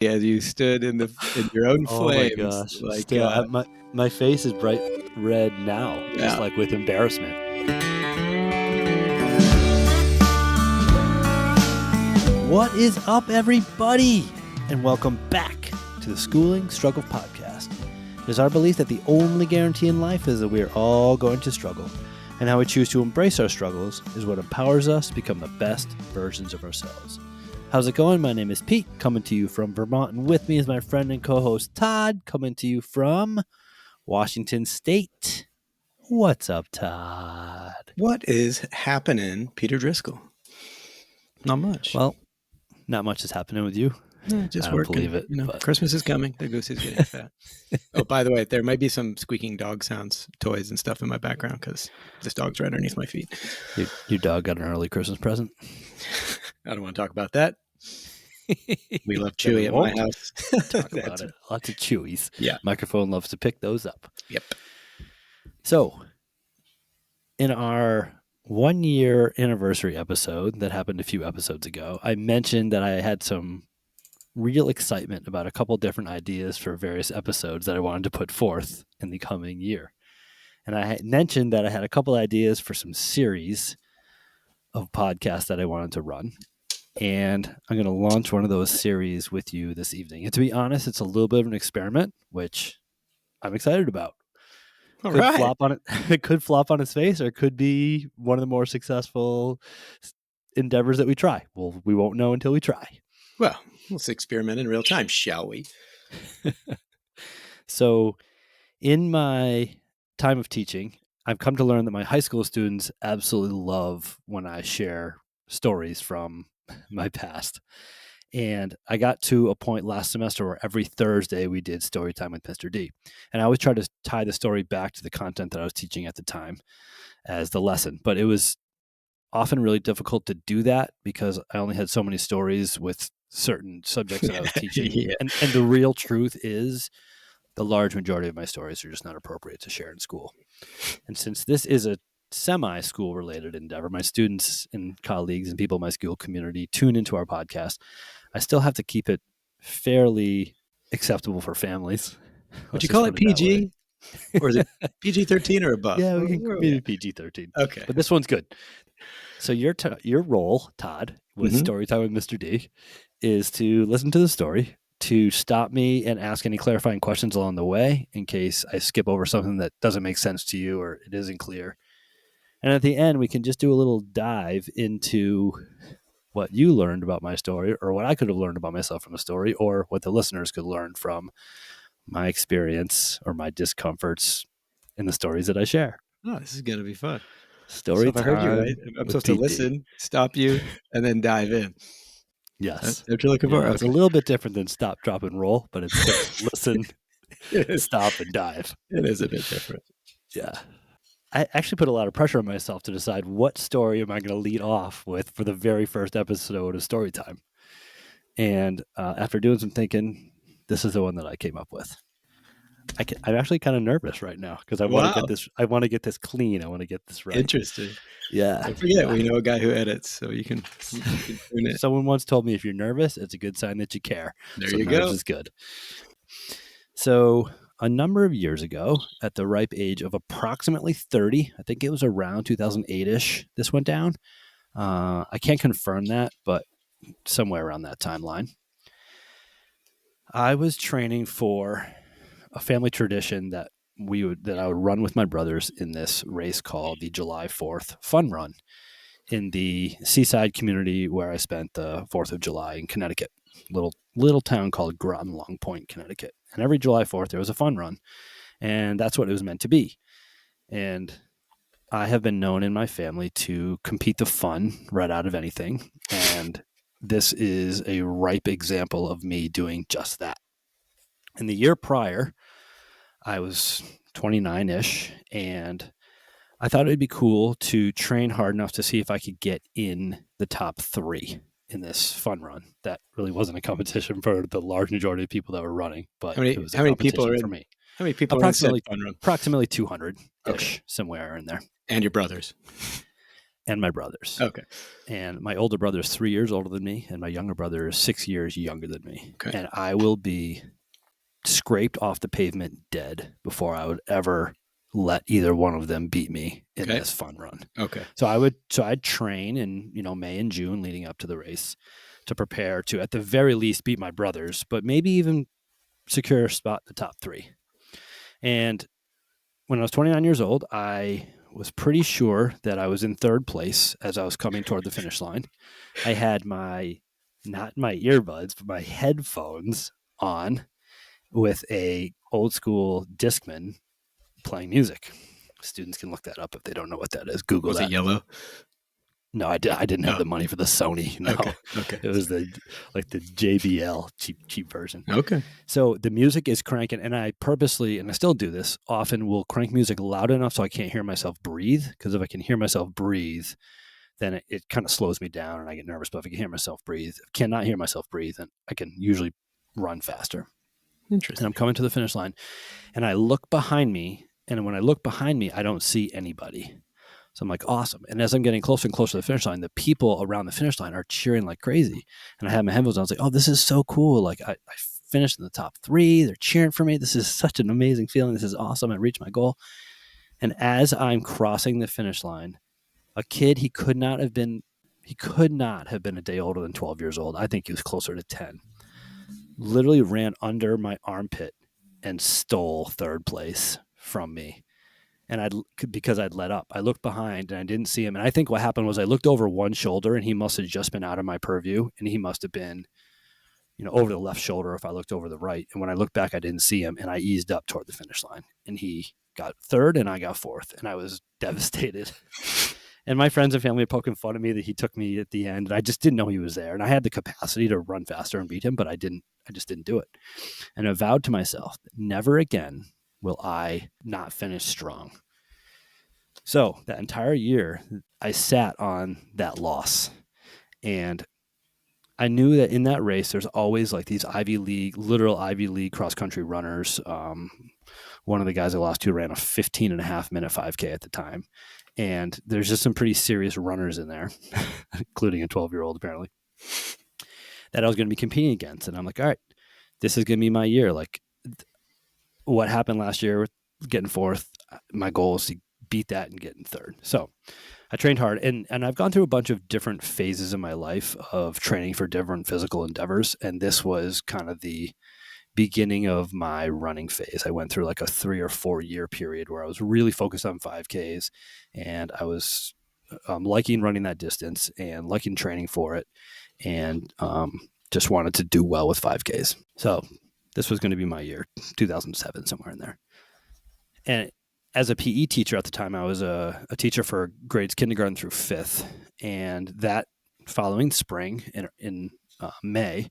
as you stood in your own Oh my flames. gosh. Like, Still, my face is bright red now, just like with embarrassment. What is up, everybody? And welcome back to the Schooling Struggle Podcast. It is our belief that the only guarantee in life is that we are all going to struggle. And how we choose to embrace our struggles is what empowers us to become the best versions of ourselves. How's it going? My name is Pete, coming to you from Vermont, and with me is my friend and co-host Todd, coming to you from Washington State. What's up, Todd? what is happening, Peter Driscoll? Not much. Well, not much is happening with you. Just I don't working. believe it. But Christmas is coming. The goose is getting fat. Oh, by the way, there might be some squeaking dog sounds, toys, and stuff in my background because this dog's right underneath my feet. Your dog got an early Christmas present? I don't want to talk about that. We love Chewy at my house. Talk about it. Lots of Chewies. Yeah. Microphone loves to pick those up. Yep. So, in our 1-year anniversary episode that happened a few episodes ago, I mentioned that I had some real excitement about a couple different ideas for various episodes that I wanted to put forth in the coming year. And I had mentioned that I had a couple ideas for some series of podcasts that I wanted to run. And I'm going to launch one of those series with you this evening. And to be honest, it's a little bit of an experiment, which I'm excited about. All Could right. flop on it. It could flop on its face, or it could be one of the more successful endeavors that we try. Well, we won't know until we try. Well, let's experiment in real time, shall we? So, in my time of teaching, I've come to learn that my high school students absolutely love when I share stories from my past. And I got to a point last semester where every Thursday we did story time with Mr. D. And I always try to tie the story back to the content that I was teaching at the time as the lesson. But it was often really difficult to do that because I only had so many stories with certain subjects that I was teaching. Yeah. And the real truth is the large majority of my stories are just not appropriate to share in school. And since this is a semi-school related endeavor, my students and colleagues and people in my school community tune into our podcast. I still have to keep it fairly acceptable for families. Would you call it PG? Or is it PG-13 or above? Yeah, we can maybe PG-13. Okay. But this one's good. So your role, Todd, with Storytime with Mr. D, is to listen to the story, to stop me and ask any clarifying questions along the way in case I skip over something that doesn't make sense to you or it isn't clear. And at the end, we can just do a little dive into what you learned about my story or what I could have learned about myself from the story or what the listeners could learn from my experience or my discomforts in the stories that I share. Oh, this is going to be fun. Story so if I heard you right, I'm supposed to listen, stop you, and then dive in. Yes. That's what you're looking for? It's a little bit different than stop, drop, and roll, but it's just listen, stop, and dive. It is a bit different. Yeah. I actually put a lot of pressure on myself to decide what story am I going to lead off with for the very first episode of Storytime. And after doing some thinking, this is the one that I came up with. I'm actually kind of nervous right now because I want to get this. I want to get this clean. I want to get this right. Interesting. Yeah. Don't forget, we know a guy who edits, so you can tune it. Someone once told me if you're nervous, it's a good sign that you care. There you go. Nerves is good. So a number of years ago, at the ripe age of approximately 30, I think it was around 2008-ish, this went down. I can't confirm that, but somewhere around that timeline. I was training for a family tradition that I would run with my brothers in this race called the July 4th Fun Run in the seaside community where I spent the 4th of July in Connecticut, little town called Groton, Long Point, Connecticut. And every July 4th there was a fun run, and that's what it was meant to be. And I have been known in my family to compete the fun right out of anything, and this is a ripe example of me doing just that. In the year prior, I was 29-ish, and I thought it'd be cool to train hard enough to see if I could get in the top 3 in this fun run. That really wasn't a competition for the large majority of people that were running, but it was a competition for me. How many people approximately are in fun run? Approximately 200-ish, somewhere in there. And your brothers. and my brothers. Okay. And my older brother is 3 years older than me, and my younger brother is 6 years younger than me. Okay. And I will be scraped off the pavement dead before I would ever let either one of them beat me in this fun run. Okay. So I'd train in, May and June leading up to the race to prepare to, at the very least, beat my brothers, but maybe even secure a spot in the top 3. And when I was 29 years old, I was pretty sure that I was in 3rd place as I was coming toward the finish line. I had not my earbuds, but my headphones on with a old school Discman playing music. Students can look that up if they don't know what that is. Google that. Was it yellow? No, I didn't have the money for the Sony. No, Okay. It was the JBL cheap version. Okay. So the music is cranking, and I purposely, and I still do this often, will crank music loud enough so I can't hear myself breathe. Because if I can hear myself breathe, then it kind of slows me down and I get nervous. But if I can hear myself breathe, if I cannot hear myself breathe, then I can usually run faster. Interesting. And I'm coming to the finish line, and I look behind me, and when I look behind me, I don't see anybody. So I'm like, awesome. And as I'm getting closer and closer to the finish line, the people around the finish line are cheering like crazy. And I had my headphones on. I was like, oh, this is so cool. Like I finished in the top 3. They're cheering for me. This is such an amazing feeling. This is awesome. I reached my goal. And as I'm crossing the finish line, a kid, he could not have been a day older than 12 years old. I think he was closer to 10. Literally ran under my armpit and stole 3rd place from me. And because I'd let up, I looked behind and I didn't see him. And I think what happened was I looked over one shoulder and he must have just been out of my purview, and he must have been, over the left shoulder if I looked over the right. And when I looked back, I didn't see him, and I eased up toward the finish line, and he got 3rd and I got 4th, and I was devastated. And my friends and family were poking fun at me that he took me at the end, and I just didn't know he was there. And I had the capacity to run faster and beat him, but I just didn't do it. And I vowed to myself, never again will I not finish strong. So that entire year, I sat on that loss. And I knew that in that race, there's always like these literal Ivy League cross-country runners. One of the guys I lost to ran a 15.5-minute 5K at the time. And there's just some pretty serious runners in there, including a 12-year-old apparently, that I was going to be competing against. And I'm like, all right, this is going to be my year. Like what happened last year with getting 4th, my goal is to beat that and get in 3rd. So I trained hard, and I've gone through a bunch of different phases in my life of training for different physical endeavors. And this was kind of the beginning of my running phase. I went through like a 3 or 4 year period where I was really focused on 5Ks, and I was liking running that distance and liking training for it, and just wanted to do well with 5Ks. So this was going to be my year, 2007, somewhere in there. And as a PE teacher at the time, I was a teacher for grades kindergarten through 5th. And that following spring in May,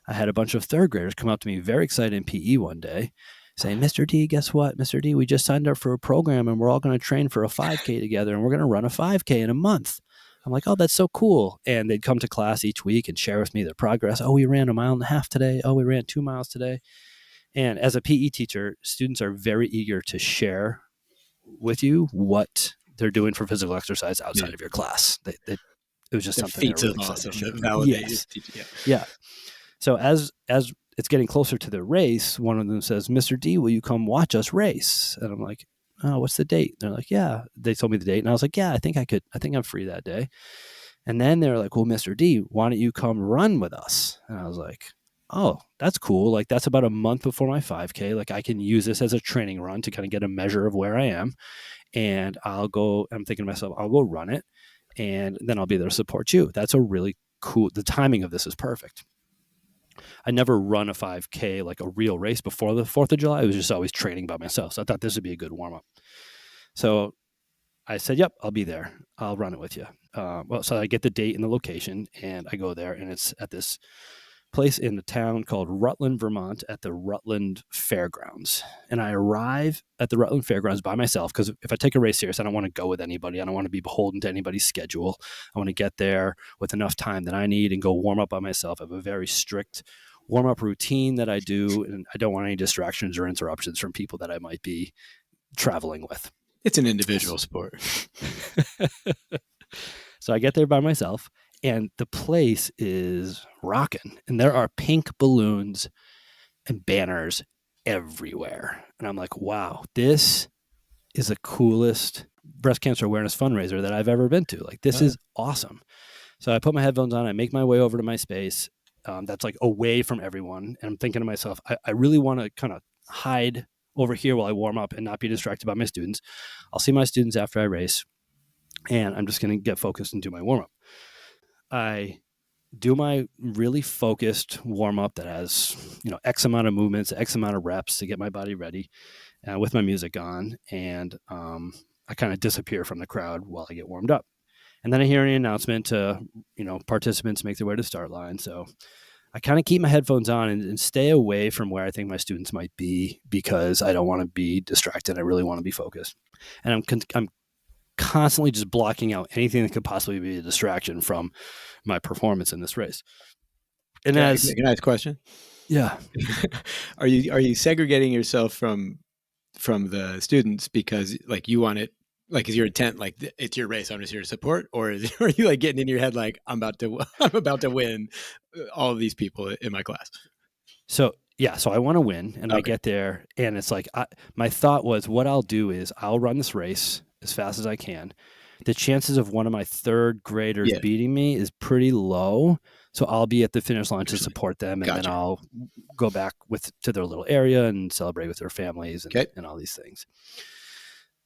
I had a bunch of 3rd graders come up to me very excited in PE one day saying, Mr. D, guess what? Mr. D, we just signed up for a program and we're all going to train for a 5K together, and we're going to run a 5K in a month. I'm like, oh, that's so cool. And they'd come to class each week and share with me their progress. Oh, we ran 1.5 miles today. Oh, we ran 2 miles today. And as a PE teacher, students are very eager to share with you what they're doing for physical exercise outside of your class. It was just something feats really of awesome. Validated. Yeah. So as it's getting closer to the race, one of them says, Mr. D, will you come watch us race? And I'm like, oh, what's the date? They're like, yeah. They told me the date, and I was like, yeah, I think I could. I think I'm free that day. And then they're like, well, Mr. D, why don't you come run with us? And I was like, oh, that's cool. Like that's about a month before my 5K. Like I can use this as a training run to kind of get a measure of where I am. And I'm thinking to myself, I'll go run it, and then I'll be there to support you. That's a really cool, the timing of this is perfect. I never run a 5K, like a real race before the 4th of July. I was just always training by myself. So I thought this would be a good warm up. So I said, yep, I'll be there. I'll run it with you. So I get the date and the location, and I go there, and it's at this place in the town called Rutland, Vermont, at the Rutland Fairgrounds. And I arrive at the Rutland Fairgrounds by myself, because if I take a race serious, I don't want to go with anybody. I don't want to be beholden to anybody's schedule. I want to get there with enough time that I need and go warm up by myself. I have a very strict warm-up routine that I do, and I don't want any distractions or interruptions from people that I might be traveling with. It's an individual sport. So I get there by myself, and the place is rocking. And there are pink balloons and banners everywhere. And I'm like, wow, this is the coolest breast cancer awareness fundraiser that I've ever been to. Like, this is awesome. So I put my headphones on, I make my way over to my space that's like away from everyone. And I'm thinking to myself, I really want to kind of hide over here while I warm up and not be distracted by my students. I'll see my students after I race, and I'm just going to get focused and do my warm up. I do my really focused warm up that has, X amount of movements, X amount of reps to get my body ready with my music on. And I kind of disappear from the crowd while I get warmed up. And then I hear an announcement to, participants make their way to the start line. So I kind of keep my headphones on and stay away from where I think my students might be, because I don't want to be distracted. I really want to be focused. And I'm constantly just blocking out anything that could possibly be a distraction from my performance in this race. And can I ask a question? Yeah. Are you segregating yourself from the students because like you want it, like is your intent like it's your race, I'm just here to support, or are you like getting in your head like I'm about to win all of these people in my class? So I want to win, and I get there, and it's like my thought was, what I'll do is I'll run this race as fast as I can. The chances of one of my third graders beating me is pretty low, so I'll be at the finish line to support them, and then I'll go back to their little area and celebrate with their families and all these things.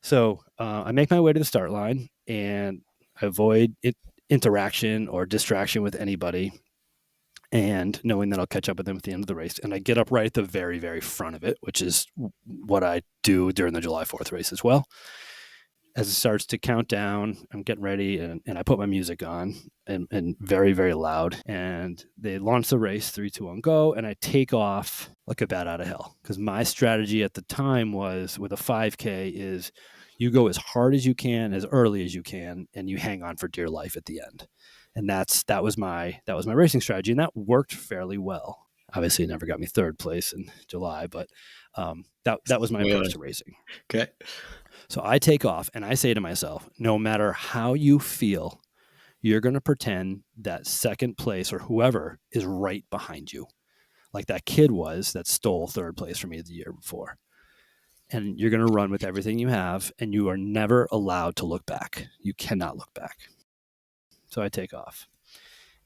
So I make my way to the start line and avoid interaction or distraction with anybody, and knowing that I'll catch up with them at the end of the race. And I get up right at the very, very front of it, which is what I do during the July 4th race as well. As it starts to count down, I'm getting ready, and I put my music on and very, very loud. And they launch the race, 3, 2, 1, go. And I take off like a bat out of hell. Because my strategy at the time was, with a 5K, is you go as hard as you can, as early as you can, and you hang on for dear life at the end. And that was my racing strategy, and that worked fairly well. Obviously, it never got me third place in July, but that was my approach to racing. Okay. So I take off, and I say to myself, no matter how you feel, you're going to pretend that second place or whoever is right behind you, like that kid was that stole third place from me the year before. And you're going to run with everything you have, and you are never allowed to look back. You cannot look back. So I take off.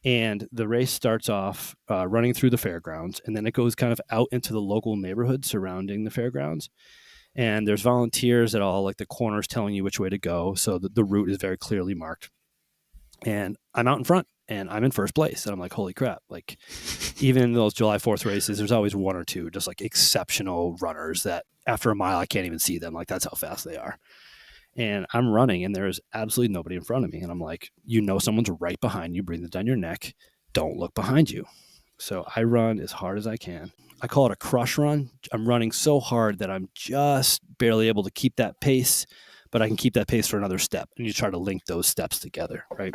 And the race starts off running through the fairgrounds, and then it goes kind of out into the local neighborhood surrounding the fairgrounds. And there's volunteers at all like the corners telling you which way to go. So the route is very clearly marked. And I'm out in front, and I'm in first place. And I'm like, holy crap. Like, even in those July 4th races, there's always one or two just like exceptional runners that after a mile, I can't even see them. Like, that's how fast they are. And I'm running, and there's absolutely nobody in front of me. And I'm like, someone's right behind you. Breathe down your neck. Don't look behind you. So I run as hard as I can. I call it a crush run. I'm running so hard that I'm just barely able to keep that pace, but I can keep that pace for another step. And you try to link those steps together, right?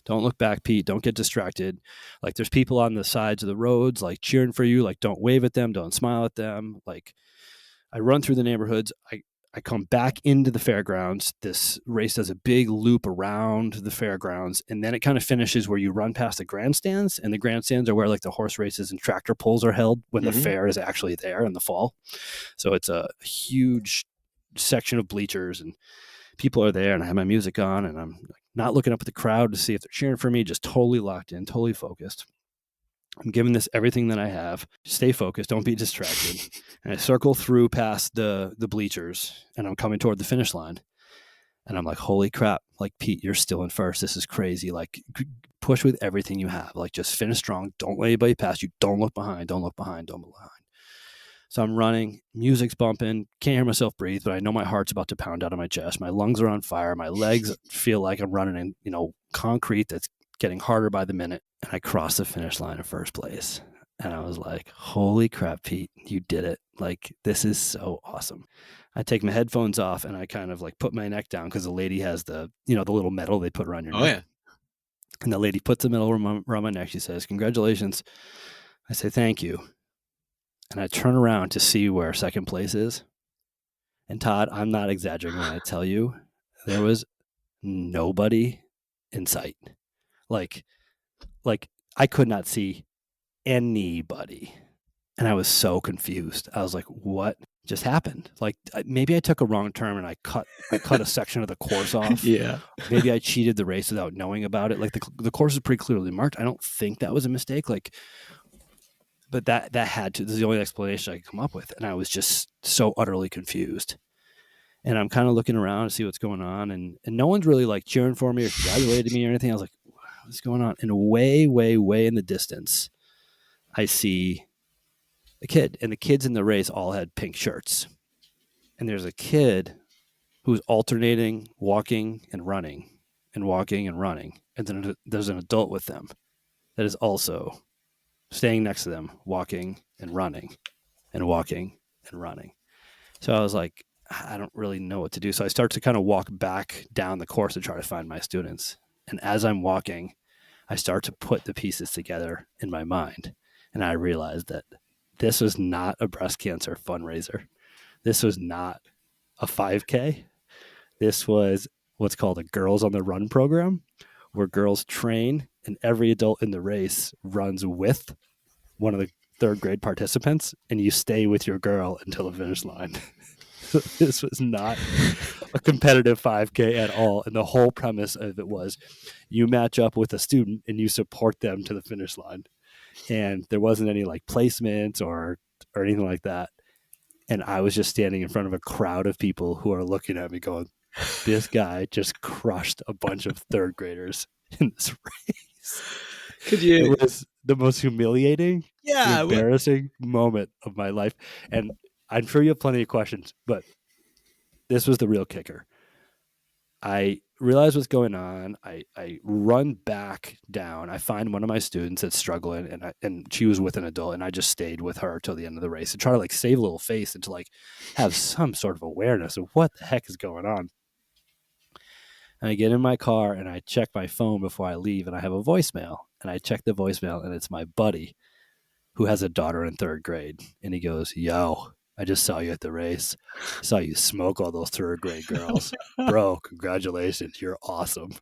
Don't look back, Pete. Don't get distracted. Like, there's people on the sides of the roads, like, cheering for you. Like, don't wave at them. Don't smile at them. Like, I run through the neighborhoods. I come back into the fairgrounds. This race does a big loop around the fairgrounds, and then it kind of finishes where you run past the grandstands, and the grandstands are where like the horse races and tractor pulls are held when the fair is actually there in the fall. So it's a huge section of bleachers, and people are there, and I have my music on, and I'm not looking up at the crowd to see if they're cheering for me, just totally locked in, totally focused. I'm giving this everything that I have. Stay focused. Don't be distracted. And I circle through past the bleachers, and I'm coming toward the finish line. And I'm like, holy crap. Like, Pete, you're still in first. This is crazy. Like, push with everything you have. Like, just finish strong. Don't let anybody pass you. Don't look behind. Don't look behind. Don't look behind. So I'm running. Music's bumping. Can't hear myself breathe, but I know my heart's about to pound out of my chest. My lungs are on fire. My legs feel like I'm running in, concrete that's getting harder by the minute. And I crossed the finish line in first place. And I was like, holy crap, Pete, you did it. Like, this is so awesome. I take my headphones off, and I kind of like put my neck down, because the lady has the little medal they put around your neck. Oh, yeah. And the lady puts the medal around my neck. She says, congratulations. I say, thank you. And I turn around to see where second place is. And Todd, I'm not exaggerating when I tell you, there was nobody in sight. Like, like I could not see anybody. And I was so confused. I was like, what just happened? Like, maybe I took a wrong turn and I cut a section of the course off. Yeah. Maybe I cheated the race without knowing about it. Like, the course is pretty clearly marked. I don't think that was a mistake. Like, but that had to, this is the only explanation I could come up with. And I was just so utterly confused. And I'm kind of looking around to see what's going on. And no one's really like cheering for me or congratulating me or anything. I was like, what's going on? And way, way, way in the distance, I see a kid. And the kids in the race all had pink shirts. And there's a kid who's alternating walking and running and walking and running. And then there's an adult with them that is also staying next to them, walking and running and walking and running. So I was like, I don't really know what to do. So I start to kind of walk back down the course to try to find my students. And as I'm walking, I start to put the pieces together in my mind. And I realized that this was not a breast cancer fundraiser. This was not a 5K. This was what's called a Girls on the Run program, where girls train and every adult in the race runs with one of the third grade participants, and you stay with your girl until the finish line. This was not a competitive 5K at all. And the whole premise of it was you match up with a student and you support them to the finish line. And there wasn't any like placements or anything like that. And I was just standing in front of a crowd of people who are looking at me going, this guy just crushed a bunch of third graders in this race. It was the most humiliating, embarrassing moment of my life. And I'm sure you have plenty of questions, but this was the real kicker. I realize what's going on. I run back down. I find one of my students that's struggling, and she was with an adult, and I just stayed with her till the end of the race and try to like save a little face and to like have some sort of awareness of what the heck is going on. And I get in my car and I check my phone before I leave, and I have a voicemail, and I check the voicemail, and it's my buddy who has a daughter in third grade, and he goes, "Yo, I just saw you at the race. I saw you smoke all those third grade girls. Bro, congratulations. You're awesome."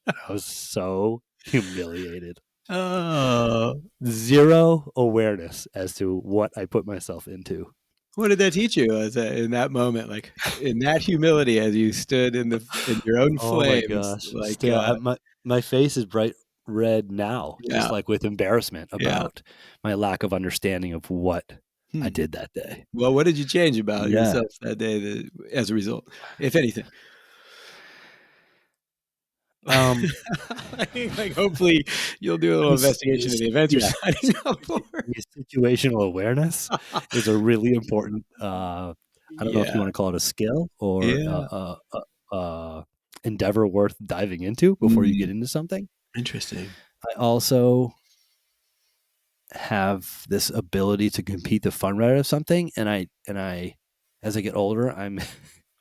I was so humiliated. Oh, Zero awareness as to what I put myself into. what did that teach you in that moment? Like in that humility, as you stood in your own Oh my flames, gosh. like Still, my face is bright red now, just yeah, like with embarrassment yeah. about my lack of understanding of what I Hmm. did that day. Well, what did you change about Yeah. yourself that day as a result, if anything? Um, Like, hopefully, you'll do a little investigation of the events you're yeah, signing up for. situational awareness is a really important. I don't know if you Yeah, want to call it a skill or yeah. endeavor worth diving into before you get Mm, into something. interesting. I also have this ability to compete the fun rate of something, and I, as I get older, I'm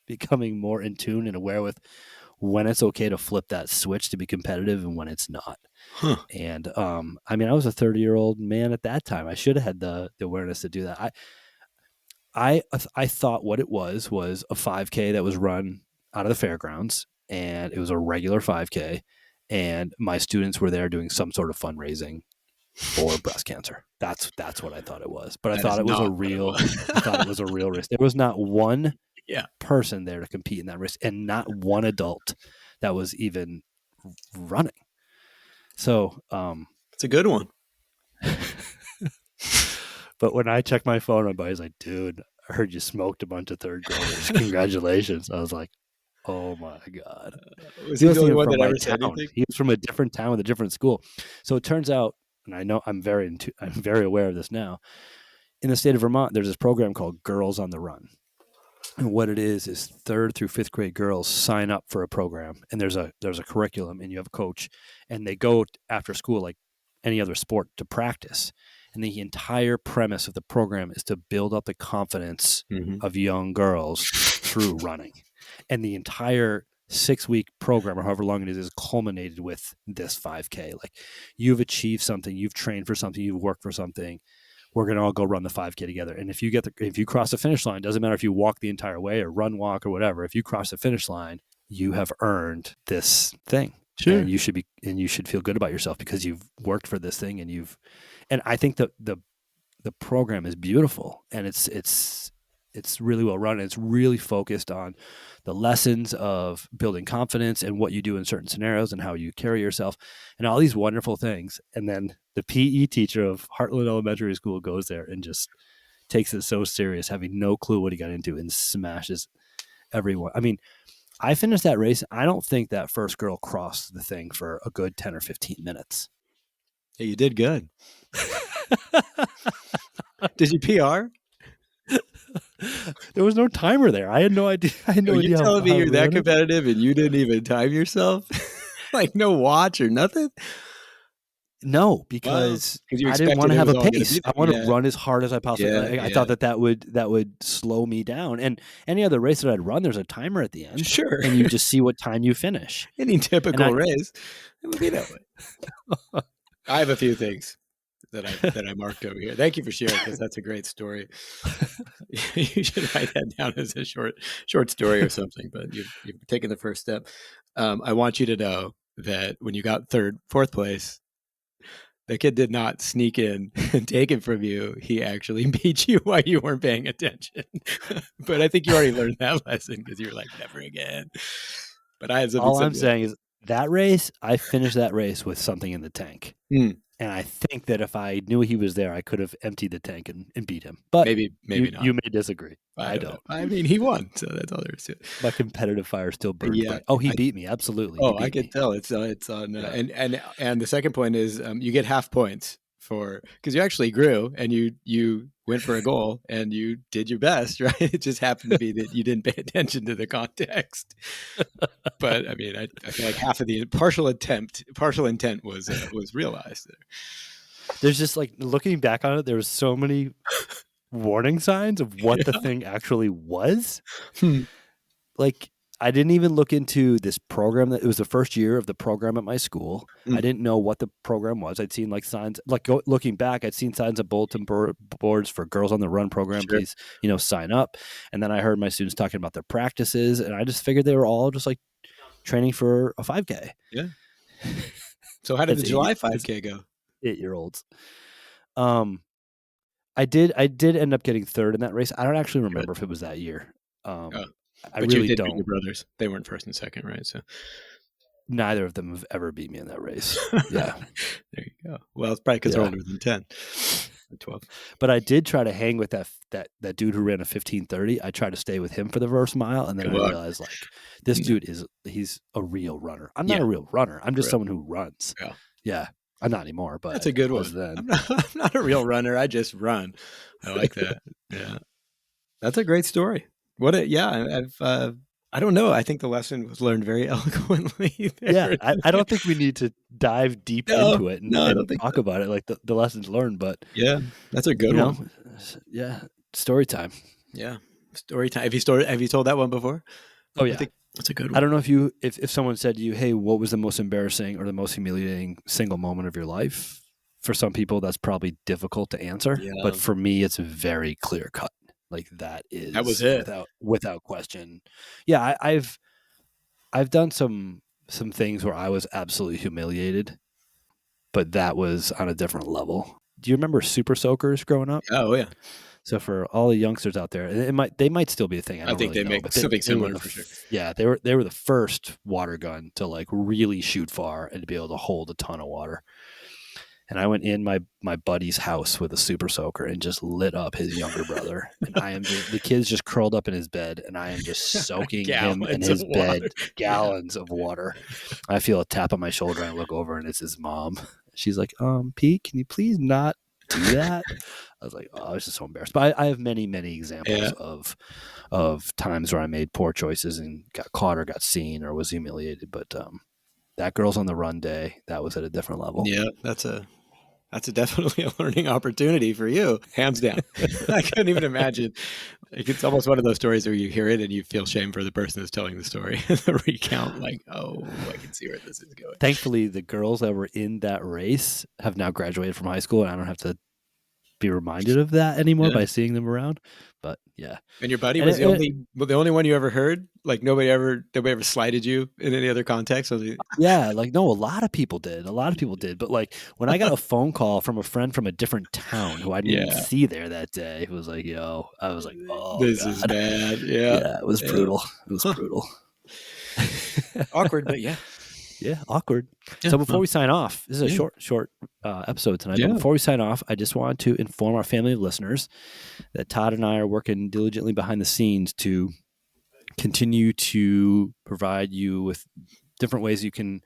becoming more in tune and aware with when it's okay to flip that switch to be competitive and when it's not. Huh. And I mean, I was a 30-year-old man at that time. I should have had the awareness to do that. I thought what it was a 5K that was run out of the fairgrounds, and it was a regular 5K, and my students were there doing some sort of fundraising for breast cancer. That's what I thought it was. But I That thought is it was not a what it real I thought it was. was a real risk. There was not one Yeah. person there to compete in that race, and not one adult that was even running. So, It's a good one. but when I checked my phone, my buddy's like, "Dude, I heard you smoked a bunch of third graders. Congratulations!" I was like, "Oh my god." Was He he the wasn't only even one from that my ever said town. anything? He was from a different town with a different school. So it turns out, and I know I'm very aware of this now. In the state of Vermont, there's this program called Girls on the Run. And what it is third through fifth grade girls sign up for a program, and there's a curriculum, and you have a coach, and they go after school like any other sport to practice. And the entire premise of the program is to build up the confidence Mm-hmm. of young girls through running. And the entire 6-week program, or however long it is culminated with this 5K. Like, you've achieved something, you've trained for something, you've worked for something. We're going to all go run the 5K together. And if you cross the finish line, doesn't matter if you walk the entire way or run, walk, or whatever. If you cross the finish line, you have earned this thing. Sure. and you should feel good about yourself because you've worked for this thing, and I think the program is beautiful, and it's really well run, and it's really focused on the lessons of building confidence and what you do in certain scenarios and how you carry yourself and all these wonderful things. And then the PE teacher of Heartland Elementary School goes there and just takes it so serious, having no clue what he got into, and smashes everyone. I mean, I finished that race. I don't think that first girl crossed the thing for a good 10 or 15 minutes. Yeah, you did good. Did you PR? There was no timer there. I had no idea. I had no Are you idea telling me how you're to that run it. competitive and you didn't even time yourself? Like no watch or nothing? No, Wow. because Because you I didn't want expected to it have was a all gonna pace. be I there. want to Yeah. run as hard as I possibly. Yeah, I thought yeah. that would slow me down. And any other race that I'd run, there's a timer at the end, Sure. and you just see what time you finish. Any And typical I race, it would be that way. I have a few things that I marked over here. Thank you for sharing because that's a great story. You should write that down as a short story or something. But you've taken the first step. I want you to know that when you got fourth place, the kid did not sneak in and take it from you. He actually beat you while you weren't paying attention. But I think you already learned that lesson because you were like, never again. But I had something all I'm similar. saying is that race, I finished that race with something in the tank. Hmm. And I think that if I knew he was there, I could have emptied the tank and beat him. But Maybe not. you may disagree. I I don't know. don't. I mean, he won, so that's all there is to it. My competitive fire still burns Yeah, bright. Oh, he beat me. Absolutely. He oh, I beat could me. tell it's on, Yeah. and the second point is you get half points for because you actually grew and you went for a goal and you did your best, right? It just happened to be that you didn't pay attention to the context. But I mean, I feel like half of the partial intent was realized there. There's just like looking back on it, there was so many warning signs of what the Yeah. thing actually was. Hmm. Like I didn't even look into this program. That it was the first year of the program at my school. I didn't know what the program was. I'd seen like signs, like looking back, I'd seen signs of bulletin boards for Girls on the Run program. Sure. Please, sign up. And then I heard my students talking about their practices, and I just figured they were all just like training for a 5K. Yeah. So how did the As July 5K go? 8-year-olds. I did end up getting third in that race. I don't actually remember if it was that year. Oh, I but you really did beat your don't. brothers. They weren't first and second, right? So Neither of them have ever beat me in that race. Yeah. there you go. Well, it's probably because they're Yeah. older than 10 or 12. But I did try to hang with that dude who ran a 15:30. I tried to stay with him for the first mile, and then Good I luck. realized like this dude he's a real runner. I'm not a real runner. I'm just someone who runs. Yeah. Yeah. I'm not anymore, but That's a good I was one. then. I'm not a real runner. I just run. I like that. Yeah. That's a great story. I don't know. I think the lesson was learned very eloquently there. Yeah, I don't think we need to dive deep into it and I don't think talk so. about it like the lessons learned, but Yeah, that's a good one. Yeah, story time. Yeah, story time. Have you told that one before? Oh yeah, I think that's a good one. I don't know if someone said to you, "Hey, what was the most embarrassing or the most humiliating single moment of your life?" For some people, that's probably difficult to answer, but for me, it's very clear cut. Like that was it without question. Yeah, I've done some things where I was absolutely humiliated, but that was on a different level. Do you remember super soakers growing up? Oh yeah. So for all the youngsters out there, they might still be a thing. I think really they know, make but something they were similar for sure. Yeah, they were the first water gun to like really shoot far and to be able to hold a ton of water. And I went in my buddy's house with a super soaker and just lit up his younger brother. And the kid's just curled up in his bed, and I am just soaking him and his bed gallons of water. I feel a tap on my shoulder, and I look over, and it's his mom. She's like, Pete, can you please not do that? I was like, oh, I was just so embarrassed. But I have many, many examples of times where I made poor choices and got caught or got seen or was humiliated. But that Girls on the Run day, that was at a different level. Yeah, that's definitely a learning opportunity for you, hands down. I couldn't even imagine. Like, it's almost one of those stories where you hear it and you feel shame for the person who's telling the story. The recount, like, oh, I can see where this is going. Thankfully, the girls that were in that race have now graduated from high school, and I don't have to be reminded of that anymore Yeah. by seeing them around. But yeah, And your buddy and was the only one you ever heard? Like nobody ever slighted you in any other context? yeah, like no, a lot of people did. A lot of people did. But like when I got a phone call from a friend from a different town who I didn't even Yeah. see there that day, it was like, yo, I was like, oh This is God. bad. Yeah. Yeah, it was Yeah. brutal. It was Huh. brutal. Awkward, but yeah. Yeah, awkward. Yeah. So before Well, we sign off, this is a yeah. short episode tonight. But Yeah. before we sign off, I just want to inform our family of listeners that Todd and I are working diligently behind the scenes to continue to provide you with different ways you can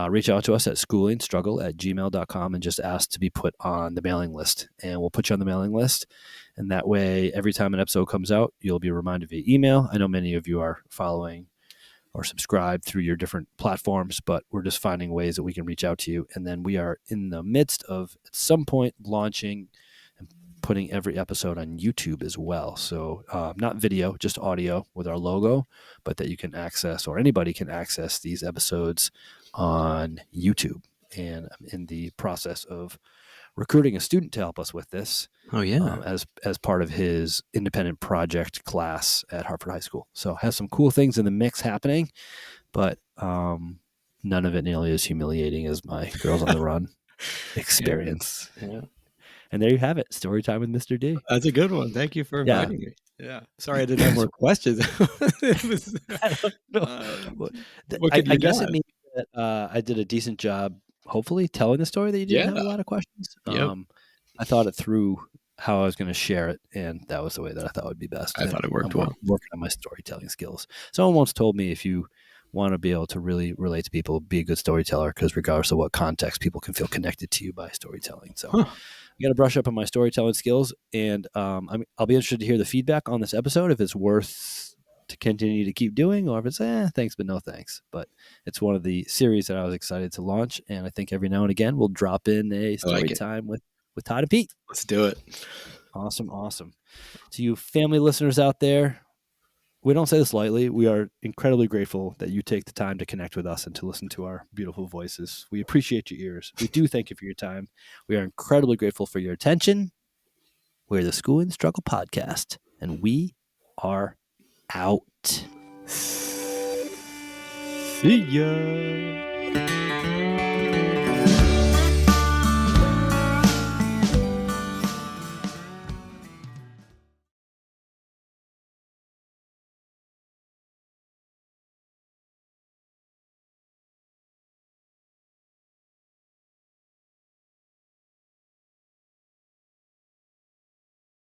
reach out to us at schoolingstruggle@gmail.com and just ask to be put on the mailing list. And we'll put you on the mailing list. And that way, every time an episode comes out, you'll be reminded via email. I know many of you are following or subscribe through your different platforms, but we're just finding ways that we can reach out to you. And then we are in the midst of, at some point, launching and putting every episode on YouTube as well. So not video, just audio with our logo, but that you can access, or anybody can access, these episodes on YouTube. And I'm in the process of recruiting a student to help us with this Oh yeah. as part of his independent project class at Hartford High School. So has some cool things in the mix happening, but none of it nearly as humiliating as my Girls on the Run Yeah. experience. Yeah. And there you have it. Story time with Mr. D. That's a good one. Thank you for Yeah. inviting me. Yeah. Sorry I didn't have more questions. It was, I don't know. what could I you guess not? it means that I did a decent job, hopefully, telling the story that you didn't Yeah. have a lot of questions. Yep. I thought it through how I was going to share it, and that was the way that I thought would be best. I thought it worked I'm well. working on my storytelling skills. Someone once told me, if you want to be able to really relate to people, be a good storyteller, because regardless of what context, people can feel connected to you by storytelling. So Huh. I got to brush up on my storytelling skills, and I'll be interested to hear the feedback on this episode, if it's worth to continue to keep doing, or if it's thanks but no thanks. But it's one of the series that I was excited to launch, and I think every now and again we'll drop in a I story like it. time with Todd and Pete. Let's do it. Awesome. To you family listeners out there, we don't say this lightly. We are incredibly grateful that you take the time to connect with us and to listen to our beautiful voices. We appreciate your ears. We do thank you for your time. We are incredibly grateful for your attention. We're the School and Struggle Podcast, and we are out. See ya.